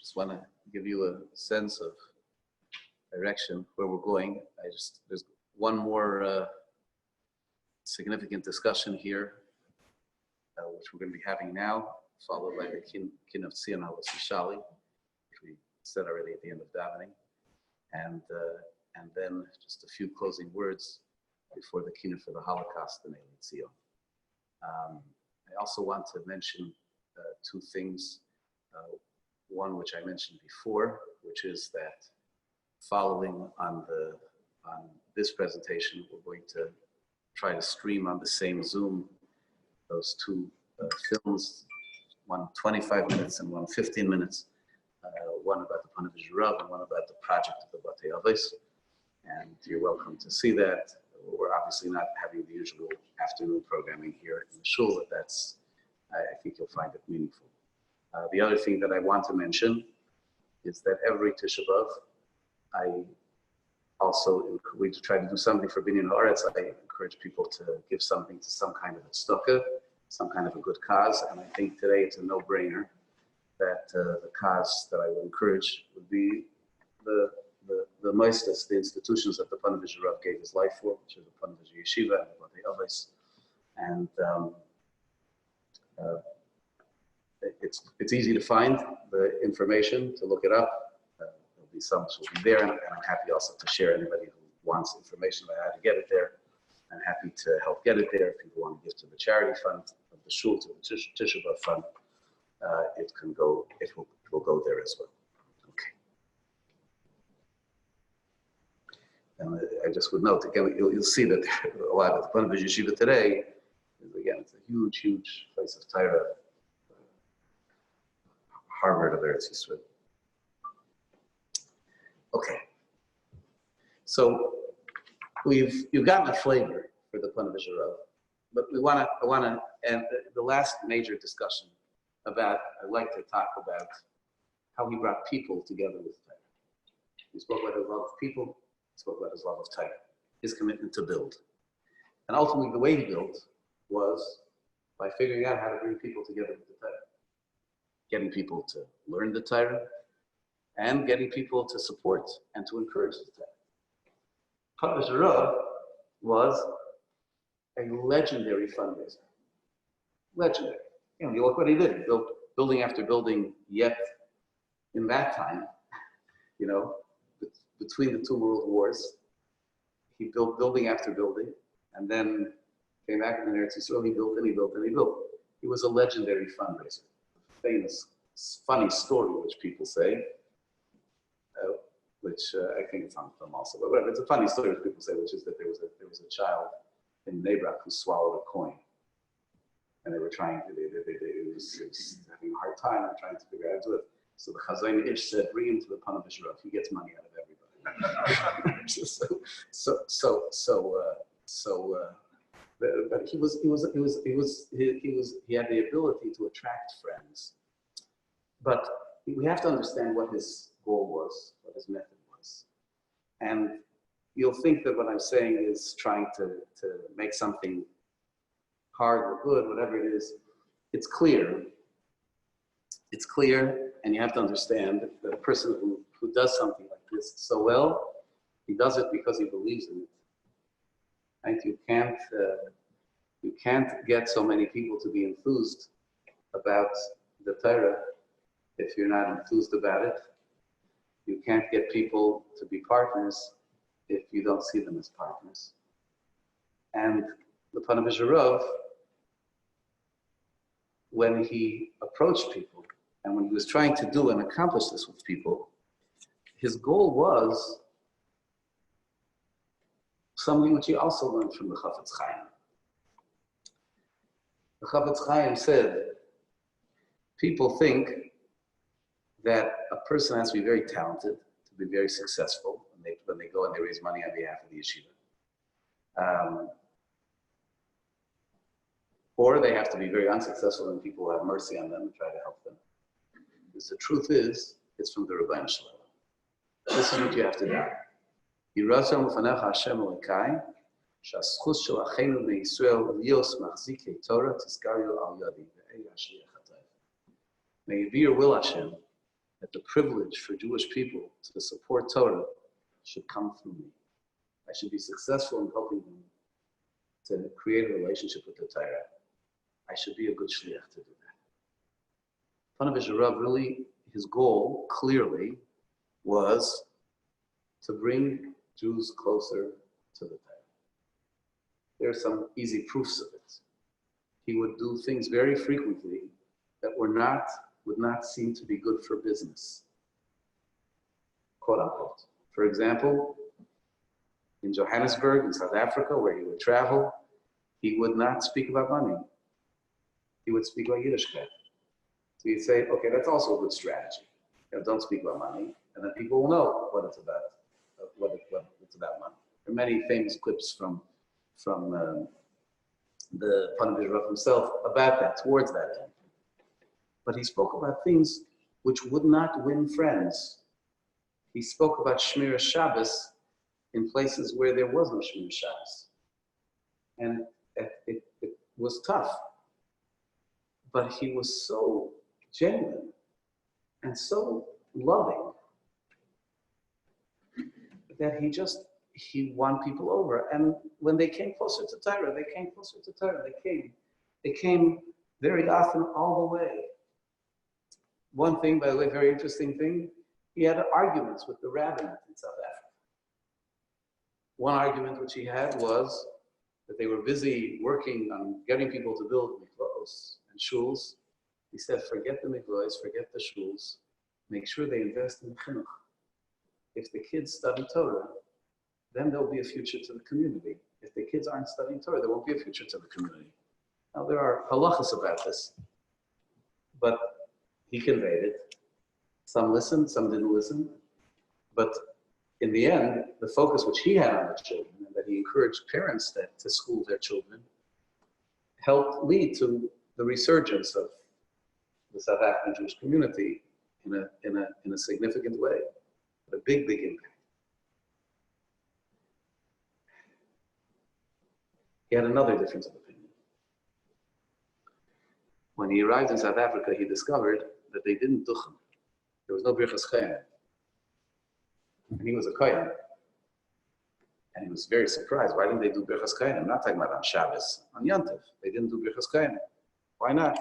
just want to give you a sense of direction where we're going. There's one more significant discussion here, which we're going to be having now, followed by the kin of Tzion Shali, which we said already at the end of davening, and then just a few closing words before the kin for the Holocaust in Eli Tzion. I also want to mention two things. One which I mentioned before, which is that following on this presentation, we're going to try to stream on the same Zoom those two films, one 25 minutes and one 15 minutes, one about the Panavish Rav and one about the project of the Batei Avos. And you're welcome to see that. We're obviously not having the usual afternoon programming here in the shul, but that's, I think you'll find it meaningful. The other thing that I want to mention is that every Tisha B'Av, I also we try to do something for Binyan Haaretz. I encourage people to give something to some kind of a tzedakah, some kind of a good cause, and I think today it's a no-brainer that the cause that I would encourage would be the moistus, the institutions that the Panavish Rav gave his life for, which is the Panavish Yeshiva and the Batei Avos, and it's easy to find the information, to look it up. There'll be some which will be there, and I'm happy also to share anybody who wants information about how to get it there. I'm happy to help get it there. If people want to give to the charity fund of the shul, to the Tisha B'Av fund, it will go there as well. Okay. And I just would note again, you'll see that a lot of the Panavish Yeshiva today is, again, it's a huge, huge place of Torah. Harvard of Eretz Yisrael. Okay, so you've gotten a flavor for the Panavish Rav, but I want to, and the last major discussion about, I'd like to talk about how he brought people together with Torah. He spoke about his love of people, he spoke about his love of Torah, his commitment to build. And ultimately the way he built was by figuring out how to bring people together with the Torah. Getting people to learn the Torah, and getting people to support and to encourage the Torah. Panavish Rav was a legendary fundraiser. Legendary. You look what he did. He built building after building, yet in that time, between the two world wars, he built building after building, and then came back in Eretz Yisrael, he built and he built and he built. He was a legendary fundraiser. Famous, funny story, which people say, which I think it's on film also, but whatever. It's a funny story which people say, which is that there was a child in Nebrak who swallowed a coin, and they were trying to, it was having a hard time and trying to figure out how to do it. So the Chazon Ish said, "Bring him to the Panavish Rav. He gets money out of everybody." But he had the ability to attract friends. But we have to understand what his goal was, what his method was. And you'll think that what I'm saying is trying to make something hard or good, whatever it is. It's clear. It's clear, and you have to understand that a person who does something like this so well, he does it because he believes in it. Right? You can't get so many people to be enthused about the Torah if you're not enthused about it. You can't get people to be partners if you don't see them as partners. And the Panavish Rav, when he approached people and when he was trying to do and accomplish this with people, his goal was something which he also learned from the Chafetz Chaim. The Chafetz Chaim said, people think that a person has to be very talented, to be very successful when they go and they raise money on behalf of the yeshiva. Or they have to be very unsuccessful when people have mercy on them and try to help them. Because the truth is, it's from the Rebbeinu Shalom. This is what you have to do. Yirasam ufanecha Hashem Elokai, sh'aschus shel achenu b'Yisrael lios machzikei Torah tizkaru al yadi ve'ei hashliach hatayv. May it be your will, Hashem, that the privilege for Jewish people to support Torah should come through me. I should be successful in helping them to create a relationship with the Torah. I should be a good shliach to do that. Panovich Rav really, his goal clearly was to bring Jews closer to the Torah. There are some easy proofs of it. He would do things very frequently that would not seem to be good for business, quote unquote. For example, in Johannesburg, in South Africa, where he would travel, he would not speak about money. He would speak about Yiddishkeit. So he'd say, okay, that's also a good strategy. Don't speak about money, and then people will know what it's about, what it's about money. There are many famous clips from the Panovich Rav himself about that, towards that end. But he spoke about things which would not win friends. He spoke about Shmir Shabbos in places where there was no Shmir Shabbos. And it was tough. But he was so genuine and so loving that he won people over. And when they came closer to Torah, they came closer to Torah. They came very often all the way. One thing, by the way, very interesting thing, he had arguments with the rabbinate in South Africa. One argument which he had was that they were busy working on getting people to build mikvahs and shuls. He said, forget the mikvahs, forget the shuls, make sure they invest in chinuch. If the kids study Torah, then there'll be a future to the community. If the kids aren't studying Torah, there won't be a future to the community. Now, there are halachas about this, but he conveyed it. Some listened, some didn't listen. But in the end, the focus which he had on the children, and that he encouraged parents to school their children, helped lead to the resurgence of the South African Jewish community in a significant way, a big impact. He had another difference of opinion. When he arrived in South Africa, he discovered that they didn't duchen. There was no birchas chayim. And he was a kohen. And he was very surprised. Why didn't they do birchas chayim? I'm not talking about on Shabbos, on Yontif. They didn't do birchas chayim. Why not?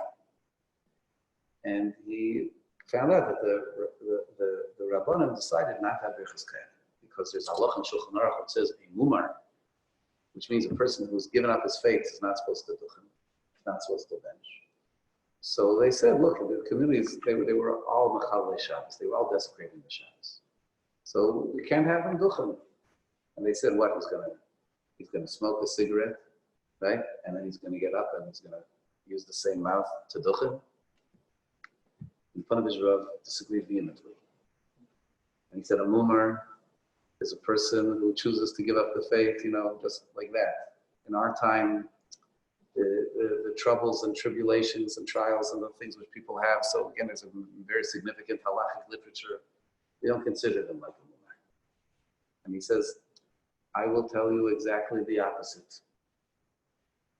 And he found out that the Rabbanim decided not to have birchas chayim because there's halach in Shulchan Aruch that says a mumar, which means a person who's given up his faith is not supposed to duchen. He's not supposed to bench. So they said, look, the communities, they were all Mechavlei Shabbos. They were all desecrating the Shabbos. So we can't have him duchen. And they said, what? He's gonna smoke a cigarette, right? And then he's gonna get up and he's gonna use the same mouth to duchen. And Panovich Rav disagreed vehemently. And he said, a mumar is a person who chooses to give up the faith, just like that. In our time, the troubles and tribulations and trials and the things which people have. So again, there's a very significant halachic literature. We don't consider them like a mumar. And he says, I will tell you exactly the opposite.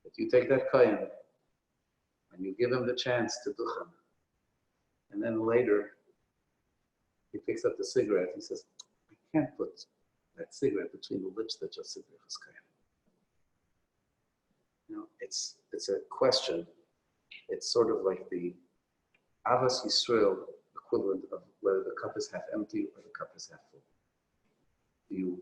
If you take that kohen and you give him the chance to duchen, and then later he picks up the cigarette, he says, I can't put that cigarette between the lips that just said birchas kohen. It's a question. It's sort of like the Avas Yisrael equivalent of whether the cup is half empty or the cup is half full. Do you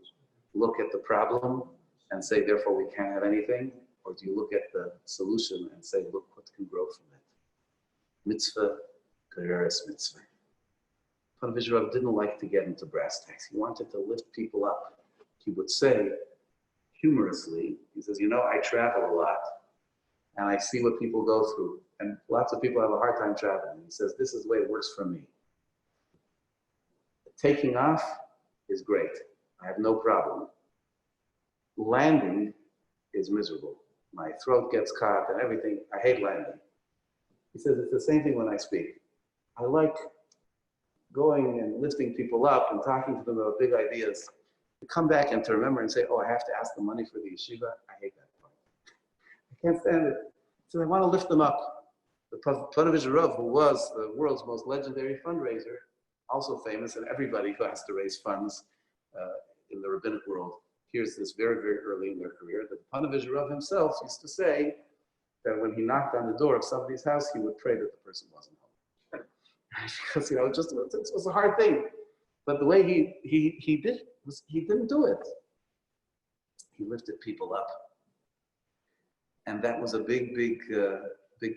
look at the problem and say, therefore we can't have anything? Or do you look at the solution and say, look what can grow from it? Mitzvah, gereres mitzvah. Panovich Rav didn't like to get into brass tacks. He wanted to lift people up. He would say, humorously, he says, I travel a lot and I see what people go through. And lots of people have a hard time traveling. He says, this is the way it works for me. Taking off is great. I have no problem. Landing is miserable. My throat gets caught and everything. I hate landing. He says, it's the same thing when I speak. I like going and lifting people up and talking to them about big ideas. To come back and to remember and say, oh, I have to ask the money for the yeshiva. I hate that part. I can't stand it. So I want to lift them up. The Panovich Rav, who was the world's most legendary fundraiser, also famous, and everybody who has to raise funds in the rabbinic world hears this very, very early in their career, that the Panovich Rav himself used to say that when he knocked on the door of somebody's house, he would pray that the person wasn't home. Because, it was a hard thing. But the way he did was he didn't do it. He lifted people up. And that was a big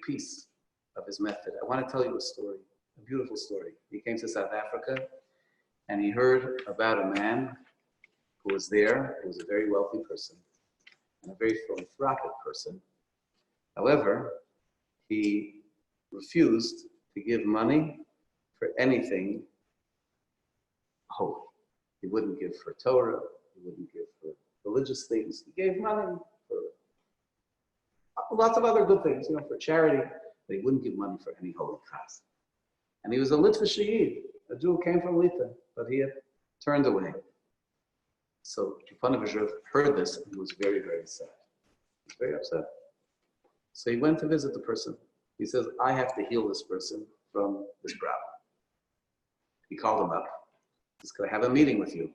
piece of his method. I want to tell you a story, a beautiful story. He came to South Africa and he heard about a man who was there, who was a very wealthy person and a very philanthropic person. However, he refused to give money for anything holy. He wouldn't give for Torah, he wouldn't give for religious things. He gave money for lots of other good things, for charity, but he wouldn't give money for any holy cause. And he was a Litva Shahid, a Jew who came from Litva, but he had turned away. So Panovich Rav heard this and he was very, very sad. He was very upset. So he went to visit the person. He says, I have to heal this person from this problem. He called him up. He says, could I have a meeting with you?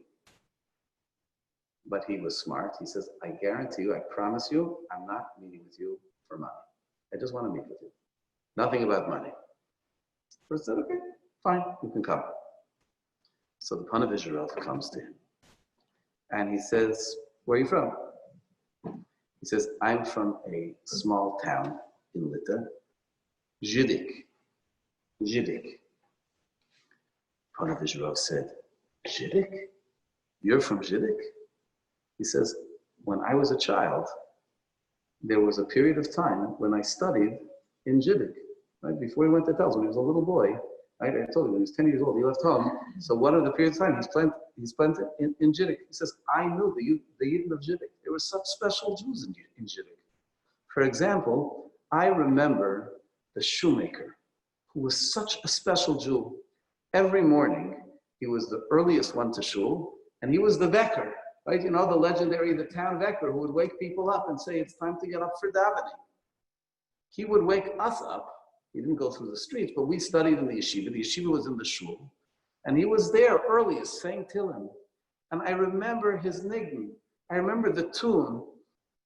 But he was smart. He says, I guarantee you, I promise you, I'm not meeting with you for money. I just want to meet with you. Nothing about money. The person said, okay, fine, you can come. So the Panovich Rav comes to him. And he says, where are you from? He says, I'm from a small town in Lita, Zhidik. Panovich Rav said, Zhidik? You're from Zhidik? He says, when I was a child, there was a period of time when I studied in Zhidik, right? Before he went to Tels, when he was a little boy, right? I told you, when he was 10 years old, he left home. So one of the periods of time, he spent in Zhidik. He says, I knew the Yidden of Zhidik. There were such special Jews in Zhidik. For example, I remember the shoemaker, who was such a special Jew. Every morning, he was the earliest one to shul, and he was the vecker, right? The legendary, the town vecker, who would wake people up and say, it's time to get up for davening. He would wake us up. He didn't go through the streets, but we studied in the yeshiva. The yeshiva was in the shul. And he was there earliest saying Tehillim. And I remember his nigun. I remember the tune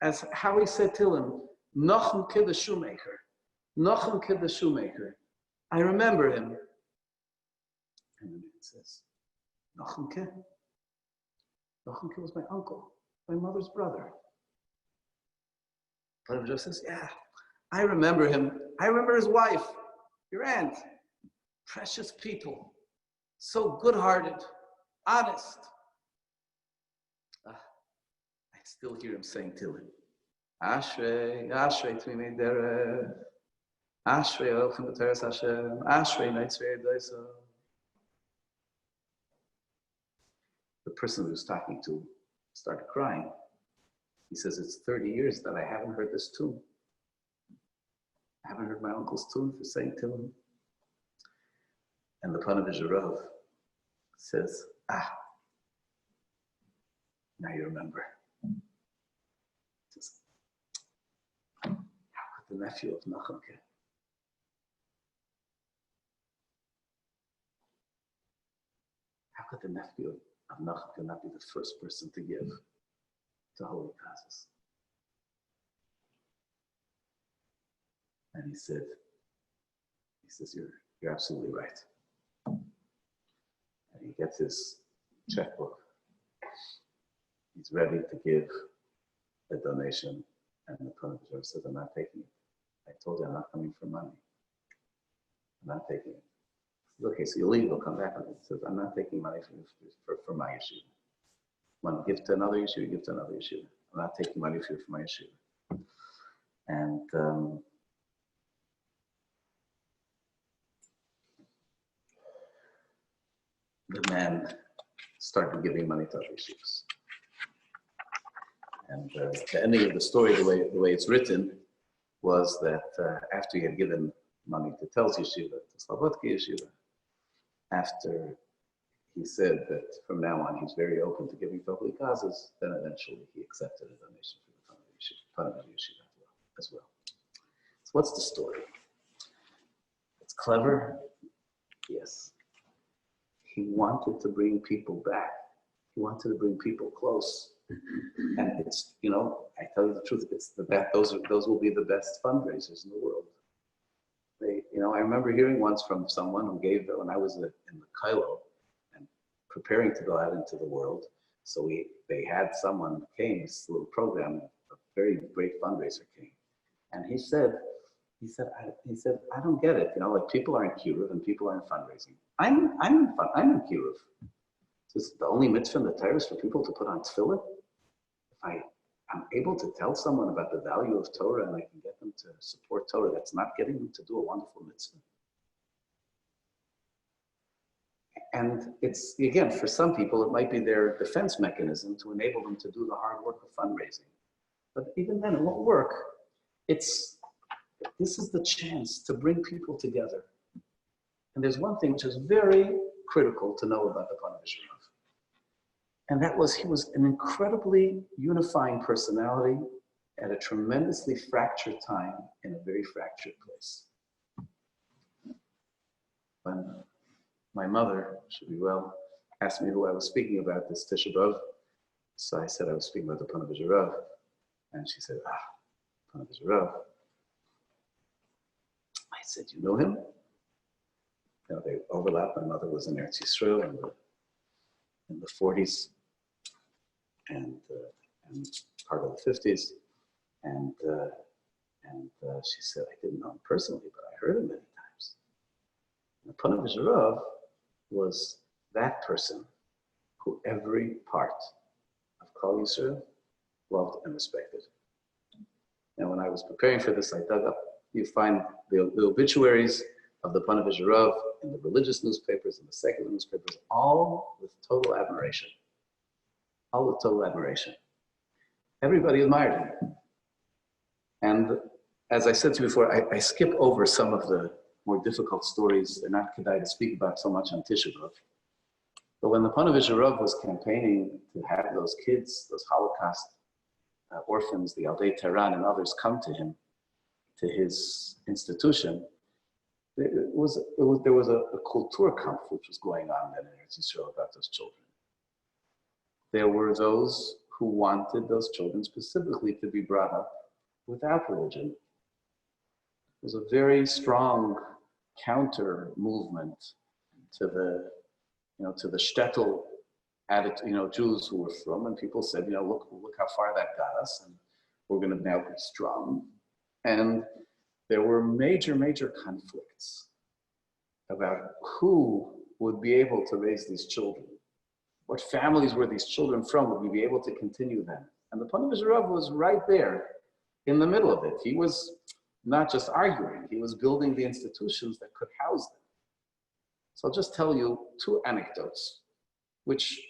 as how he said Tehillim, Nochem ke the shoemaker. Nochem ke the shoemaker. I remember him. And then it says, Nochem ke? Nochem ke was my uncle, my mother's brother. But Joe says, yeah, I remember him. I remember his wife, your aunt. Precious people. So good-hearted, honest. I still hear him saying Tehillim. Ashrei, Ashrei Tmimei Derech, Ashrei Olchem B'Teres Hashem, Ashrei Neitzvei Doisa. The person who was talking to started crying. He says, it's 30 years that I haven't heard this tune. I haven't heard my uncle's tune for saying Tehillim. And the Panovich Rav says, now you remember. He says, how could the nephew of Nochem ke? How could the nephew of Nochem ke not be the first person to give to holy causes? And he says, you're absolutely right. And he gets his checkbook. He's ready to give a donation. And the Panovich Rav says, I'm not taking it. I told you I'm not coming for money. I'm not taking it. He says, okay, so you leave, we'll come back. He says, I'm not taking money for my yeshiva. Want to give to another yeshiva, give to another yeshiva. I'm not taking money for my yeshiva. And the man started giving money to other yeshivas. And the ending of the story, the way it's written, was that after he had given money to Tel's yeshiva, to Slobodka yeshiva, after he said that from now on he's very open to giving to holy causes, then eventually he accepted a donation for the Panovich yeshiva as well. So what's the story? It's clever, yes. he wanted to bring people back. He wanted to bring people close. And it's, you know, I tell you the truth, it's the best, those will be the best fundraisers in the world. They, you know, I remember hearing once from someone who gave, when I was in the Kailo and preparing to go out into the world. So they had someone came, this little program, a very great fundraiser came. And he said, I don't get it. You know, like people are in Kiruv and people are in fundraising. I'm in Kiruv. Is the only mitzvah in the Torah is for people to put on tefillin? If I'm able to tell someone about the value of Torah and I can get them to support Torah, that's not getting them to do a wonderful mitzvah. And it's, again, for some people, it might be their defense mechanism to enable them to do the hard work of fundraising. But even then, it won't work. This is the chance to bring people together. And there's one thing which is very critical to know about the Ponevezher Rav. And that was, he was an incredibly unifying personality at a tremendously fractured time in a very fractured place. When my mother, should be well, asked me who I was speaking about this Tisha B'Av, so I said I was speaking about the Ponevezher Rav. And she said, Ponevezher Rav. I said, you know him? You know, they overlapped. My mother was in Eretz Yisrael in the 40s and part of the 50s. And she said, I didn't know him personally, but I heard him many times. And Ponevezher Rav was that person who every part of Klal Yisrael loved and respected. And when I was preparing for this, I dug up, you find the obituaries of the Ponevezher Rav in the religious newspapers and the secular newspapers, all with total admiration. All with total admiration. Everybody admired him. And as I said to you before, I skip over some of the more difficult stories. They're not kedai to speak about so much on Tisha B'Av. But when the Ponevezher Rav was campaigning to have those kids, those Holocaust orphans, the Aldei Tehran and others come to him, to his institution, there was a culture camp which was going on then in Eretz Yisrael about those children. There were those who wanted those children specifically to be brought up without religion. It was a very strong counter movement to the shtetl attitude, Jews who were from, and people said, look how far that got us, and we're going to now be strong. And there were major conflicts about who would be able to raise these children. What families were these children from? Would we be able to continue them? And the Ponevezher Rav was right there in the middle of it. He was not just arguing, he was building the institutions that could house them. So I'll just tell you two anecdotes, which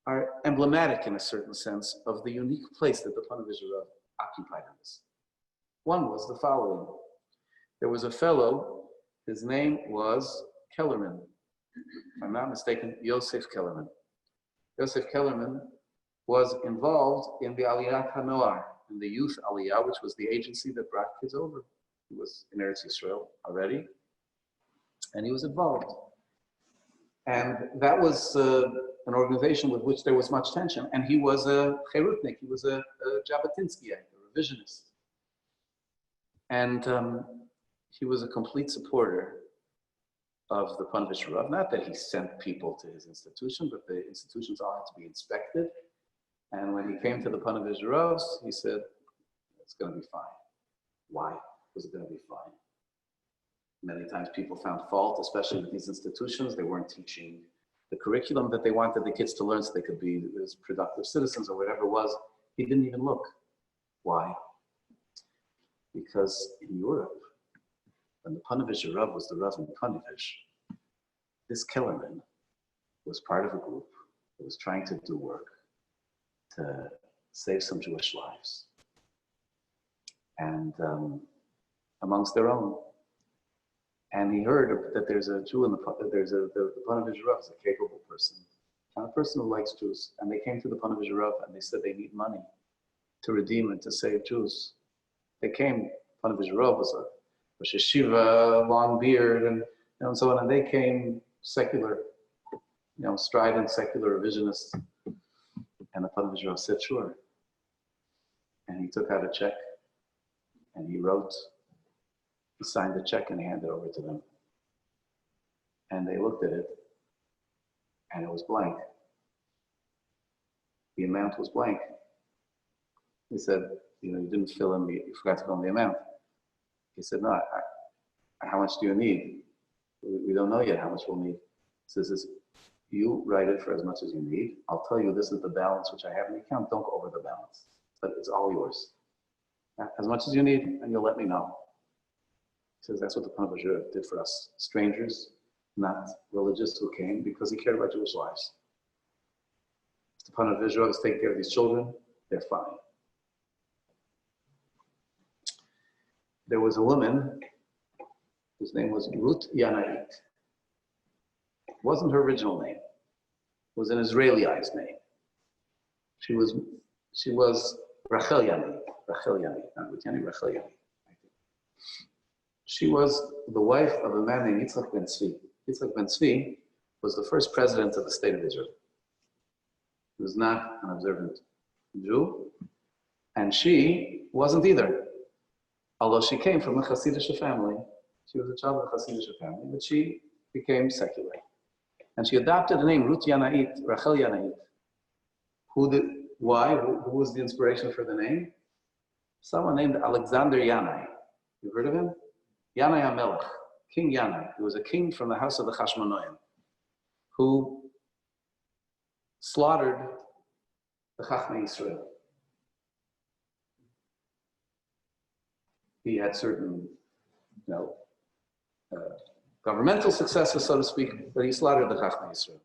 are emblematic in a certain sense of the unique place that the Ponevezher Rav occupied in this. One was the following. There was a fellow, his name was Kellerman. If I'm not mistaken, Yosef Kellerman. Yosef Kellerman was involved in the Aliyat HaNoar, in the youth Aliyah, which was the agency that brought kids over. He was in Eretz Yisrael already, and he was involved. And that was an organization with which there was much tension. And he was a Cherutnik, he was a Jabotinskyite, a revisionist. And he was a complete supporter of the Ponevezher Rav. Not that he sent people to his institution, but the institutions all had to be inspected. And when he came to the Ponevezher Rav, he said, it's going to be fine. Why was it going to be fine? Many times people found fault, especially with these institutions. They weren't teaching the curriculum that they wanted the kids to learn so they could be as productive citizens or whatever it was. He didn't even look. Why? Because in Europe, when the Ponevezher Rav was the Rav in Ponevezh, this Kellerman was part of a group that was trying to do work to save some Jewish lives. And amongst their own. And he heard that there's a Jew in the Ponevezher Rav is a capable person, a person who likes Jews. And they came to the Ponevezher Rav and they said they need money to redeem and to save Jews. They came, Ponevezher Rav was a Rosh Yeshiva, long beard, and so on, and they came secular. strident secular revisionist. And the Panavich Rav said, sure. And he took out a check and he signed the check and he handed it over to them. And they looked at it and it was blank. The amount was blank. He said, you didn't fill in, you forgot to fill in the amount. He said, no, how much do you need? We don't know yet how much we'll need. He says, you write it for as much as you need. I'll tell you this is the balance which I have in the account. Don't go over the balance. But it's all yours. As much as you need, and you'll let me know. He says that's what the Panavich Rav did for us. Strangers, not religious, who came because he cared about Jewish lives. The Panavich Rav is taking care of these children. They're fine. There was a woman whose name was Ruth Yanait. It wasn't her original name. It was an Israelized name. She was Rachel Yanait. Rachel Yanait, not Ruth Yanait, Rachel Yanait. She was the wife of a man named Yitzchak ben Tzvi. Yitzchak ben Tzvi was the first president of the state of Israel. He was not an observant Jew, and she wasn't either. Although she came from a Hasidic family, she was a child of a Hasidic family, but she became secular. And she adopted the name Ruth Yanait, Rachel Yanait. Why? Who was the inspiration for the name? Someone named Alexander Yanai. You've heard of him? Yanai HaMelech, King Yanai. He was a king from the house of the Chashmonoim, who slaughtered the Chachmei Yisrael. He had certain, governmental successes, so to speak, but he slaughtered the Chachmei Yisrael.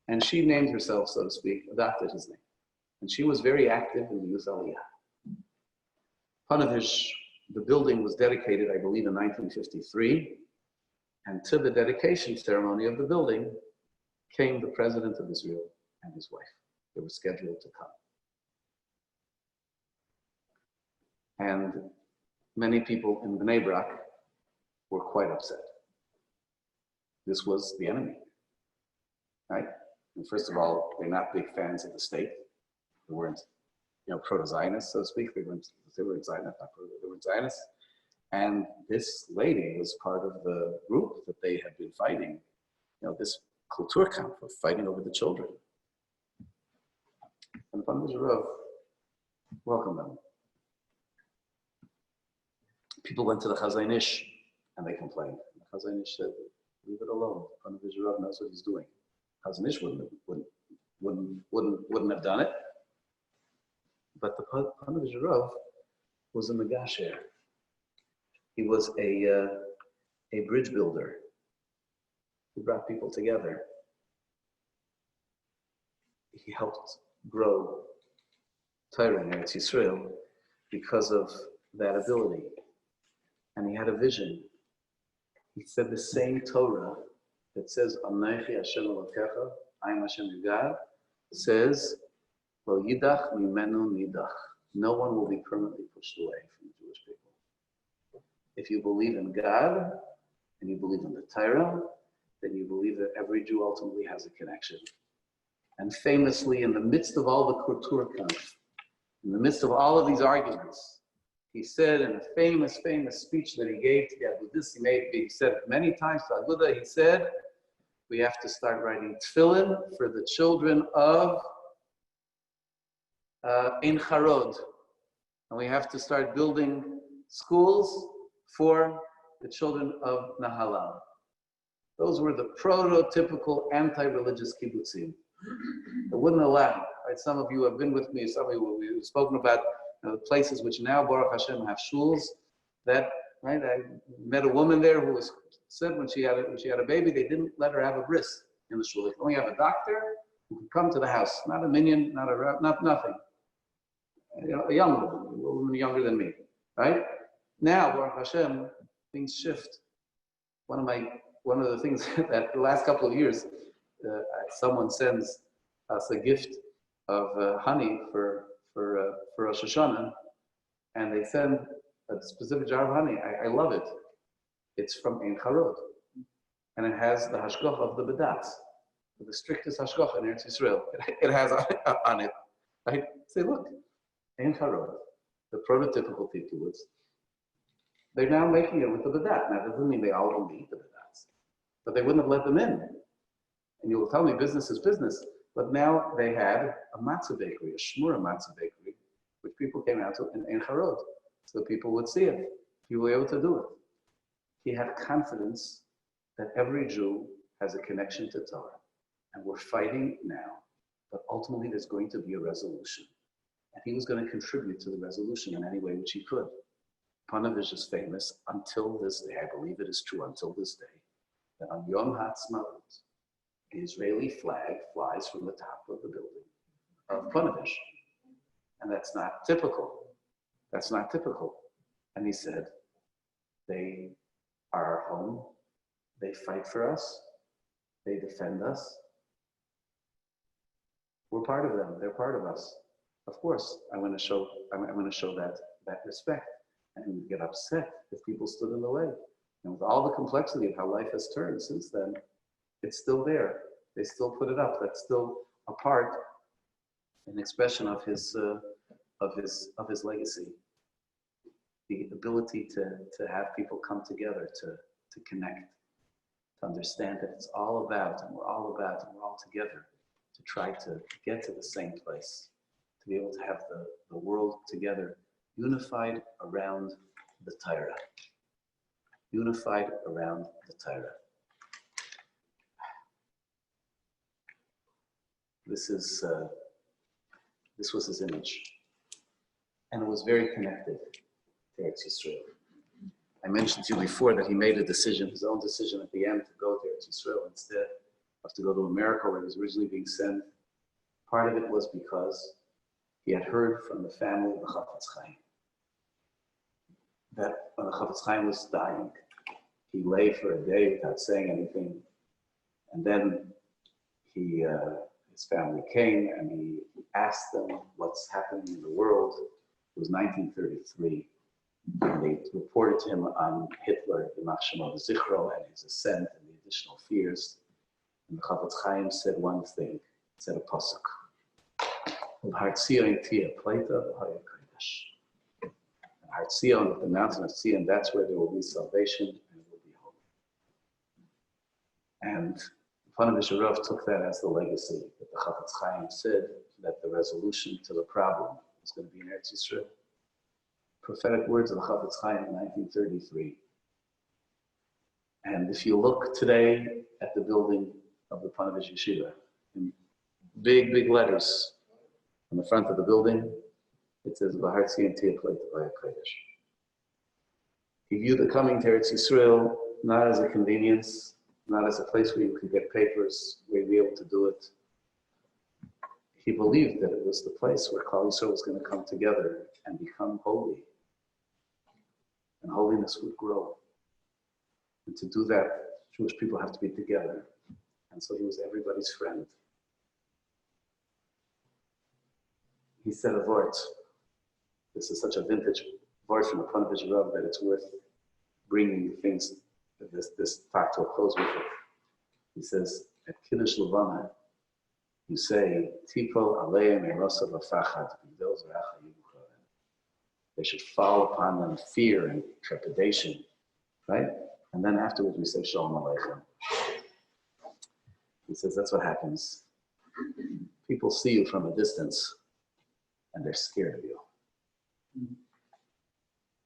And she named herself, so to speak, adopted his name. And she was very active in the Youth Aliyah. Panavich, the building was dedicated, I believe, in 1953. And to the dedication ceremony of the building came the President of Israel and his wife. They were scheduled to come. And many people in Bnei Brak were quite upset. This was the enemy, right? And first of all, they're not big fans of the state. They weren't, proto-Zionists, so to speak. They weren't Zionists, they were Zionists. And this lady was part of the group that they had been fighting, this culture camp of fighting over the children. And the Panavich Rav welcomed them. People went to the Chazon Ish and they complained. The Chazon Ish said, leave it alone. Panavich Rav knows what he's doing. Chazon Ish wouldn't have done it. But the Panavich Rav was a megasher. He was a bridge builder. He brought people together. He helped grow Torah in Eretz Yisrael because of that ability. And he had a vision. He said the same Torah that says, Anochi Hashem Elokecha, I am Hashem your God, says, Lo yidach mimenu nidach. No one will be permanently pushed away from the Jewish people. If you believe in God, and you believe in the Torah, then you believe that every Jew ultimately has a connection. And famously, in the midst of all the Kulturkampf, in the midst of all of these arguments, he said in a famous speech that he gave to the Agudas, he said it many times to Aguda, he said, we have to start writing tefillin for the children of Ein Charod. And we have to start building schools for the children of Nahalam. Those were the prototypical anti-religious kibbutzim. They wouldn't allow, right? Some of you have been with me, some of you, we've spoken about places which now, Baruch Hashem, have shuls that, right? I met a woman there who said when she had a baby, they didn't let her have a bris in the shul. They could only have a doctor who could come to the house, not a minion, not nothing. A young woman, a woman younger than me, right? Now, Baruch Hashem, things shift. One of the things that the last couple of years, someone sends us a gift of honey for Rosh Hashanah, and they send a specific jar of honey. I love it. It's from Ein Charod, and it has the hashgach of the Badatz. with the strictest hashgacha in Eretz Yisrael. It has on it, right? Say, look, Ein Harod, the prototypical kibbutz, they're now making it with the Badat. Now, that doesn't mean they all only eat the Badats, but they wouldn't have let them in. And you will tell me business is business. But now they had a matzah bakery, a shmura matzah bakery, which people came out to in Ein Harod, so people would see it. He was able to do it. He had confidence that every Jew has a connection to Torah. And we're fighting now, but ultimately there's going to be a resolution. And he was going to contribute to the resolution in any way which he could. Panovich is famous until this day, I believe it is true until this day, that on Yom HaTzmaut, the Israeli flag flies from the top of the building of Panovich. And that's not typical. That's not typical. And he said, they are our home. They fight for us. They defend us. We're part of them. They're part of us. Of course, I'm going to show that respect. And he would get upset if people stood in the way. And with all the complexity of how life has turned since then, it's still there. They still put it up. That's still a part, an expression of his legacy. The ability to have people come together, to connect, to understand that it's all about, and we're all about, and we're all together, to try to get to the same place, to be able to have the world together, unified around the Torah. Unified around the Torah. This was his image. And it was very connected to Eretz Yisrael. I mentioned to you before that he made a decision, his own decision at the end, to go to Eretz Yisrael instead of to go to America where he was originally being sent. Part of it was because he had heard from the family of the Chafetz Chaim that when the Chafetz Chaim was dying, he lay for a day without saying anything. And then his family came and he asked them what's happening in the world. It was 1933. And they reported to him on Hitler, the Machshama Zichro, and his ascent and the additional fears. And the Chafetz Chaim said one thing, said a pasuk. Har Tzion Tia Pleita v'Haya Kodesh. Har Tzion, the mountain of Tzion, that's where there will be salvation and it will be hope. And Panovich Rav took that as the legacy that the Chafetz Chaim said that the resolution to the problem was going to be in Eretz Yisrael. Prophetic words of the Chafetz Chaim in 1933. And if you look today at the building of the Panovich Yeshiva, in big, big letters on the front of the building, it says, V'har Tzion Tia Pleita v'Haya Kodesh. He viewed the coming to Eretz Yisrael not as a convenience, not as a place where you could get papers, where you'd be able to do it. He believed that it was the place where Klal Yisrael was going to come together and become holy. And holiness would grow. And to do that, Jewish people have to be together. And so he was everybody's friend. He said a vort. This is such a vintage vort from the Panovich Rav that it's worth bringing things, this talk to a close with it. He says, at Kiddush Levana, you say, Tipo aleim erosav afachad, they should fall upon them fear and trepidation, right? And then afterwards we say, Shalom Aleichem. He says, that's what happens. People see you from a distance and they're scared of you.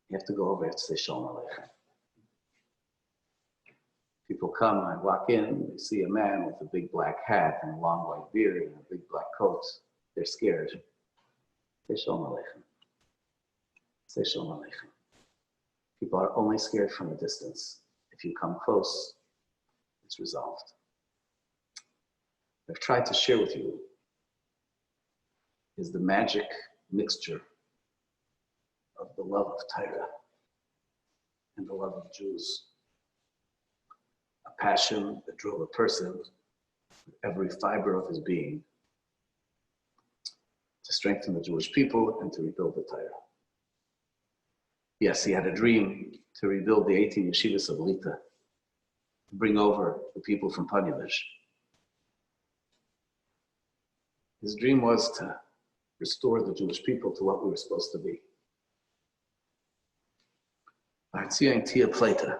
You have to go over and say, Shalom Aleichem. People come and walk in, they see a man with a big black hat and a long white beard and a big black coat. They're scared. Say Shalom Aleichem. Say Shalom Aleichem. People are only scared from a distance. If you come close, it's resolved. I've tried to share with you is the magic mixture of the love of Torah and the love of Jews. A passion that drove a person with every fiber of his being to strengthen the Jewish people and to rebuild the Torah. Yes, he had a dream to rebuild the 18 yeshivas of Lita, to bring over the people from Panovich. His dream was to restore the Jewish people to what we were supposed to be. Unifying Tia Plata.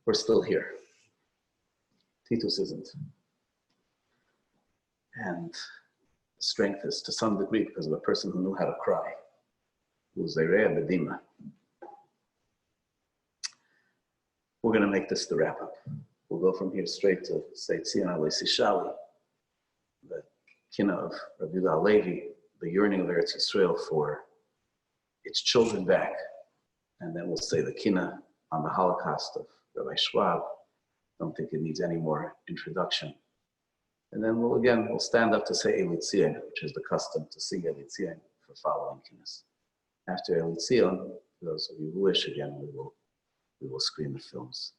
We're still here. Titus isn't. And strength is to some degree because of a person who knew how to cry. Who was Zereya Bedima. We're going to make this the wrap up. We'll go from here straight to say Tzion Alesi Shali, the kina of Rabbi Levi, the yearning of Eretz Yisrael for its children back. And then we'll say the kina on the Holocaust of Rabbi Schwab. Don't think it needs any more introduction. And then we'll stand up to say Elitzion, which is the custom to sing Elitzion for following kinas. After Elitzion, for those of you who wish, again, we will screen the films.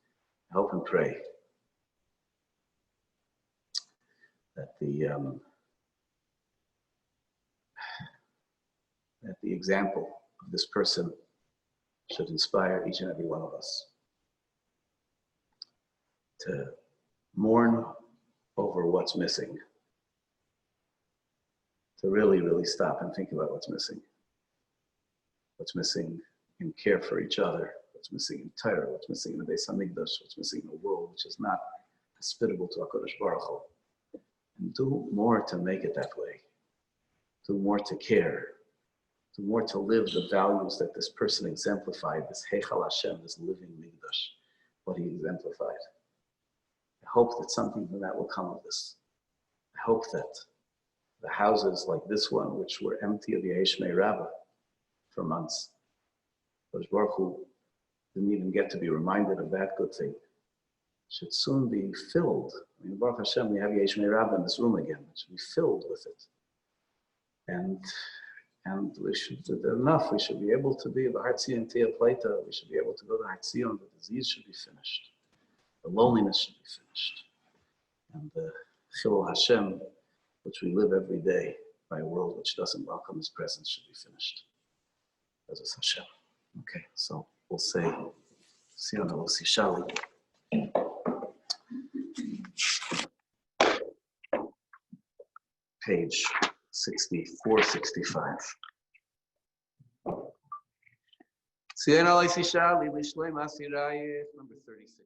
I hope and pray that the example of this person should inspire each and every one of us to mourn over what's missing, to really, really stop and think about what's missing in care for each other, what's missing in Torah, what's missing in the Beis Hamikdash, what's missing in the world, which is not hospitable to HaKadosh Baruch Hu. And do more to make it that way. Do more to care. Do more to live the values that this person exemplified, this Heichal Hashem, this living Mikdash, what he exemplified. I hope that something from that will come of this. I hope that the houses like this one, which were empty of Yesh Mei Rabbah for months, Kadosh Baruch Hu didn't even get to be reminded of that good thing, should soon be filled. I mean, Baruch Hashem, we have Yesh Mei Rabbah in this room again. It should be filled with it. And we should do enough. We should be able to be the Hartzion Tia Plata. We should be able to go to Hartzion. The disease should be finished. The loneliness should be finished. And the Chilul Hashem, which we live every day by a world which doesn't welcome his presence, should be finished. As is Hashem. Okay, so we'll say, Tzion Alesi Shali. Page 64, 65. Tzion Alesi Shali, Lishloim Asirayef, number 36.